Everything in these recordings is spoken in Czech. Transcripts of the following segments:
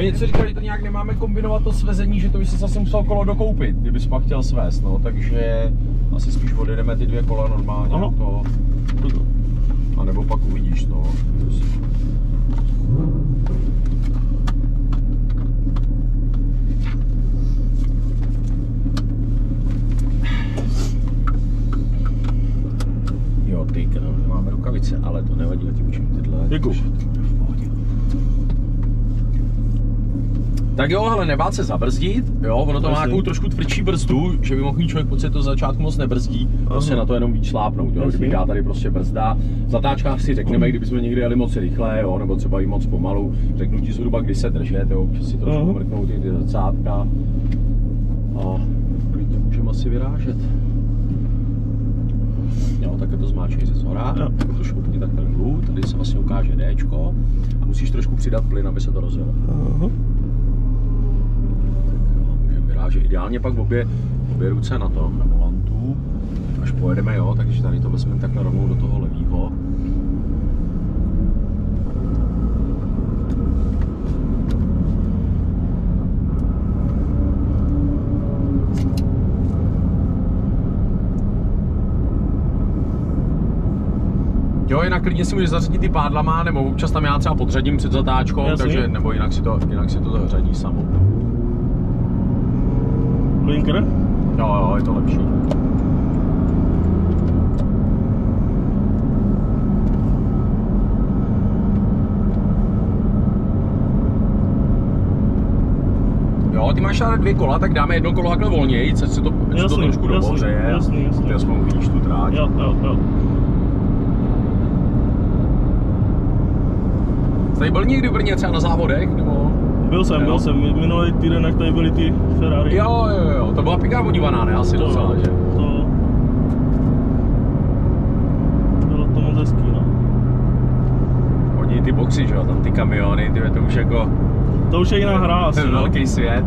Oni co říkali, to nějak nemáme kombinovat to svezení, že to by si zase musel kolo dokoupit, kdybys pak chtěl svést, no, takže asi spíš odjedeme ty 2 kola normálně na to. A nebo pak uvidíš, no. Jo, ty, no, nemáme rukavice, ale to nevadí, já ti učím tyhle. Děkuju. Tak jo, ale nebát se zabrzdit, jo, ono to má takovou trošku tvrdší brzdu, že by mohl mít člověk pocit, že to za začátku moc nebrzdí, prostě na to jenom víc šlápnout, jo, kdybych já tady prostě brzda. V zatáčkách si řekneme, kdybychom někdy jeli moc rychle, jo, nebo třeba i moc pomalu, řeknu ti zhruba, kdy se držet, jo, že si trošku mrknout ty zrcátka a klidně můžeme asi vyrážet. Jo, takhle to zmáčkej ze zhora, to šoupni tak ten blue, tady se vlastně ukáže Dčko a musíš trošku přidat plyn, aby se to rozjelo. Že ideálně pak obě ruce na tom, na volantu, až pojedeme, jo, takže tady to vezmeme takhle rovnou do toho levýho. Jo, jinak klidně si můžeš zařadit ty pádlama, nebo občas tam já třeba podřadím před zatáčkou, takže, nebo jinak si to zařadí samo. Blinker? Jo, je to lepší. Jo, ty máš ale 2 kola, tak dáme 1 kolo takhle volněji, ať se to trošku dobořeje. Jasný. Ty aspoň uvidíš tu tráť. Jo. Jsi tady byl někdy v Brně třeba na závodech, nebo? Byl jsem. Minulý týden, jak tady byly ty Ferrari. Jo, to byla pěkná podívaná, ne? Asi docela, že? To bylo to moc hezký, no. Oni ty boxy, že jo, tam ty kamiony, ty to už jako... To už je jiná hra asi, no. Velký svět.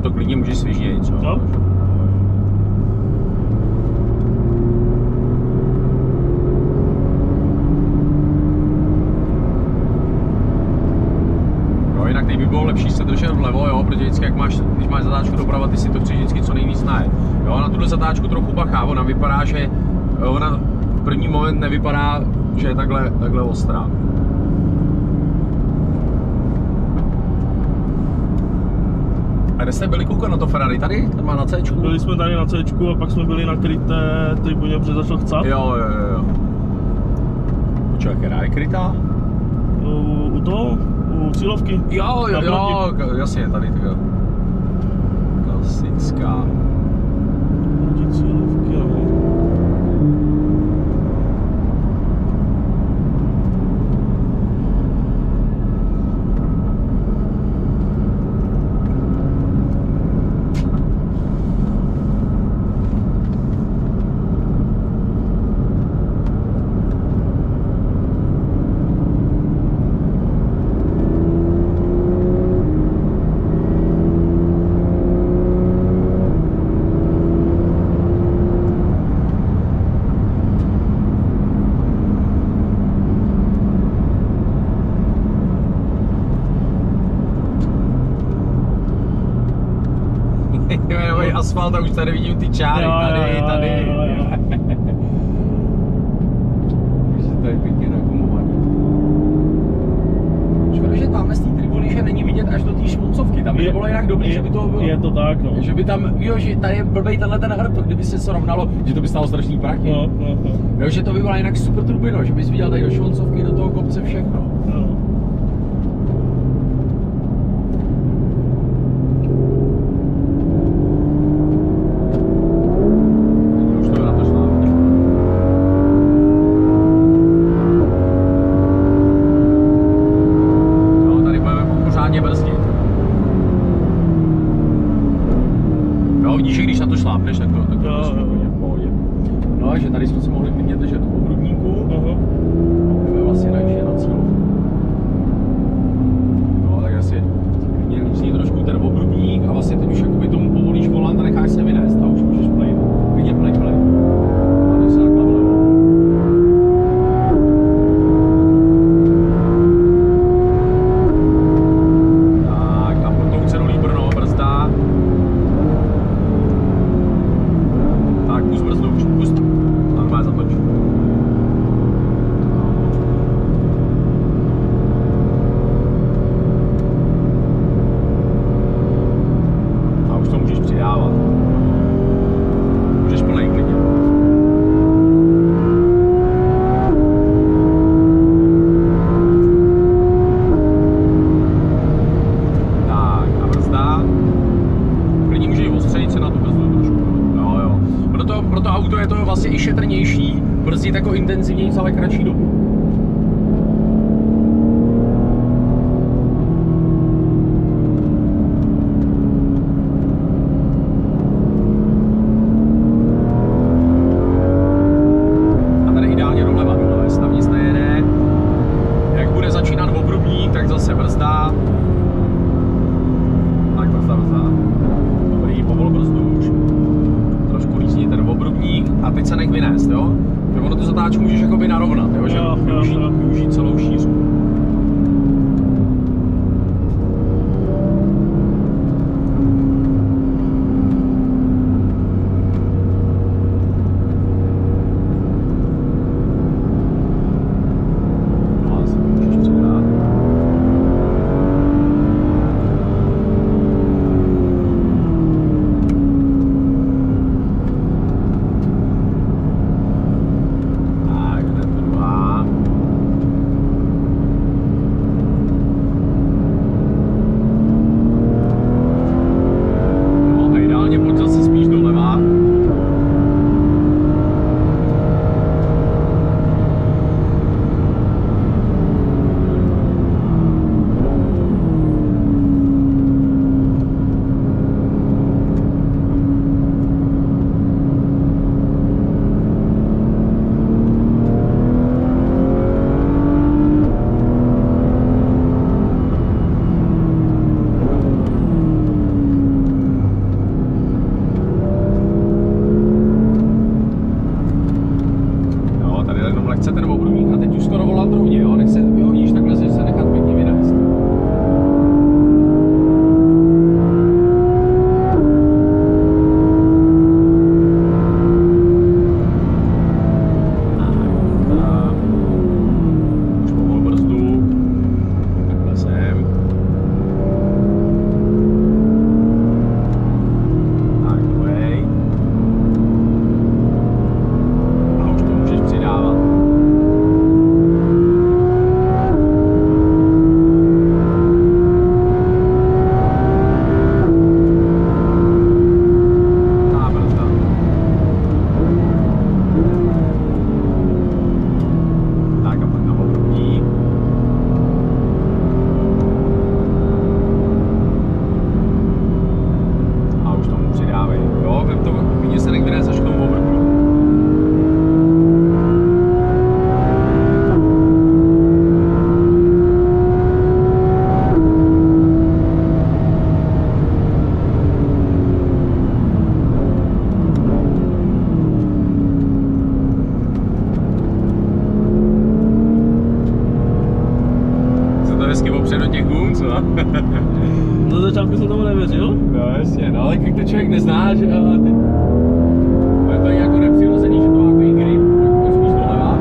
To klidně můžeš svižnějit, co? No. No jinak by bylo lepší se držet vlevo, jo, protože vždycky jak když máš zatáčku doprava, ty si to chceš vždycky co nejvíc najet. Jo, na tuhle zatáčku trochu bacha, ona vypadá, že ona v první moment nevypadá, že je takhle ostrá. A kde jste byli koukat na to Ferrari tady? Ten má na Cčku? Byli jsme tady na Cčku a pak jsme byli na kryté tribuně, protože začal chcát. Jo. Počkej, která je krytá? U cílovky. Jo, jasně, tady taková klasická. Proti cílovky, no. Asfalt a už tady vidím ty čáry, tady. Takže tady pěkně nagumovaný. Škoda, že tamhle z té tribuny, že není vidět až do té šmoncovky, tam by to bylo jinak dobrý, že by to bylo. Je to tak, no. Že by tam, jo, že tady je blbej tenhle ten hrt, kdyby se srovnalo, že to by stalo strašný prachy. No. Jo, že to by byla jinak super turbino, že bys viděl tady do šmoncovky, do toho kopce všechno. No. Vidíš, že když na to šlápneš, tak to v pohodě. No, že tady jsme se mohli kratší dobu. A tady ideálně doleva, jestli tam nic nejede. Jak bude začínat obrubník, tak zase brzda. Tak brzda. Dobrý, povol brzdu už. Trošku lízní ten obrubník a teď se nech vynést, jo? Že ono tu zatáčku můžeš jakoby narovnat, jo? Že využít celou šířku. Chce ten obrubník a teď už skoro volat rovně, jo? Nech se, jo, vidíš, takhle se nechat pěkně vynést. Už povol brzdu. Takhle sem. Tak, dobrý. A už to můžeš přidávat. Hezky opřed do těch gum, co? Na začátku jsem tomu nevěřil. No jasně, no ale jak to člověk nezná, že teď... To je jako nepřirozený, že to má takový grip, tak spíš doleva.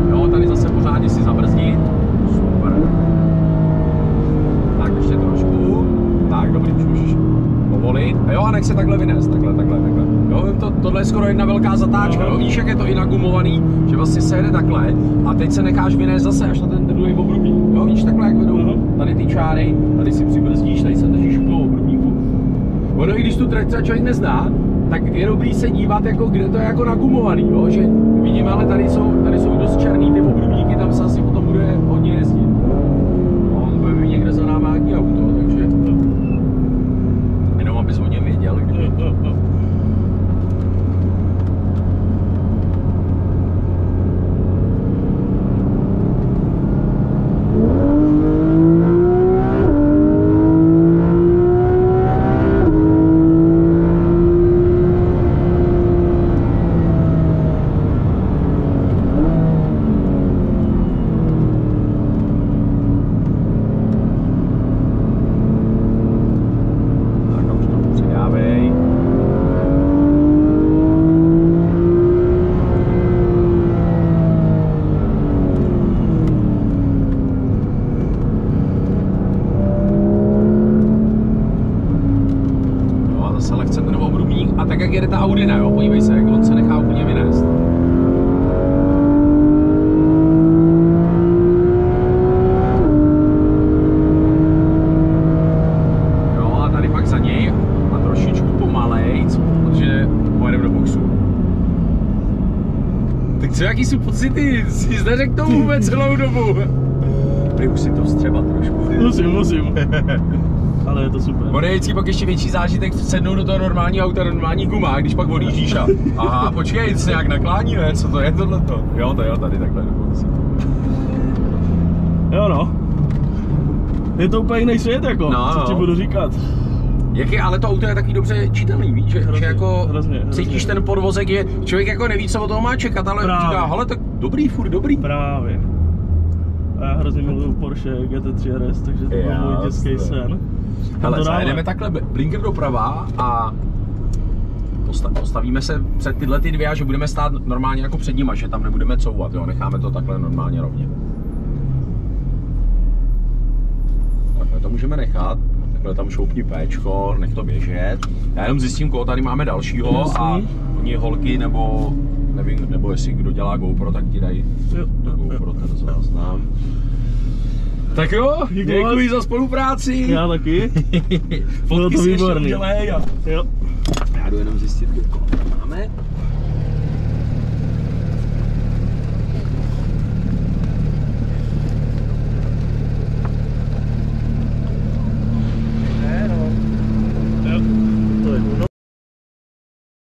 Jo, tady zase pořádně si zabrzdit. Super. Tak ještě trošku. Tak, dobrý, už můžeš povolit. A jo, a nech se takhle vynést, takhle. Jo, tohle je skoro jedna velká zatáčka, jo? Víš, jak je to i nagumovaný, že vlastně se jede takhle a teď se necháš vynést zase až na ten druhý obrubník. Jo, víš, takhle jak vedou tady ty čáry, tady si přibrzdíš, tady se držíš u toho obrubníku. Ono, i když tu trať člověk nezná, tak je dobrý se dívat, jako, kde to je jako nagumovaný, jo? Že vidíme, ale tady jsou dost černý ty obrubníky, tam se asi potom bude hodně jezdit. No, on bude mít někde za náma nějaký auto, takže jenom abys o něm věděl, když... Tak jak jede ta Audina, jo, podívej se, jak on se nechá úplně vynést. Jo, a tady pak za něj a trošičku pomalejc, protože pojedeme do boxu. Tak co, jaký jsou pocity? Jsi neřekl to vůbec celou dobu. Prý už si to vstřebat trošku. Musím. Ale je to super. On je vždycky pak ještě větší zážitek sednout do toho normálního auta, normální guma, když pak odjíždíš a aha, počkej, se nějak naklání, ne? Co to je tohleto? Jo, to jo, tady takhle. Jo no. Je to úplně jiný svět jako, co ti budu říkat. Jak je, ale to auto je taky dobře čitelný, víš, že jako hrozně. cítíš ten podvozek, je, člověk jako neví, co od toho má čekat, ale říká, hele, tak dobrý, furt dobrý. Právě. A já hrozně miluju Porsche GT3 RS, takže to byl můj dětský sen. Hele, zajedeme takhle blinker doprava a postavíme se před tyhle ty dvě a že budeme stát normálně jako před nima, že tam nebudeme couvat, jo, necháme to takhle normálně rovně. Takhle to můžeme nechat, takhle tam šoupni péčko, nech to běžet. Já jenom zjistím, koho tady máme dalšího a oni holky nebo nevím, nebo jestli kdo dělá GoPro, tak ti dají do GoPro, ten záznam. Tak jo, děkuji za spolupráci. Já taky. Fotky si ještě udělej. Jo. Já jdu jenom zjistit, koho máme.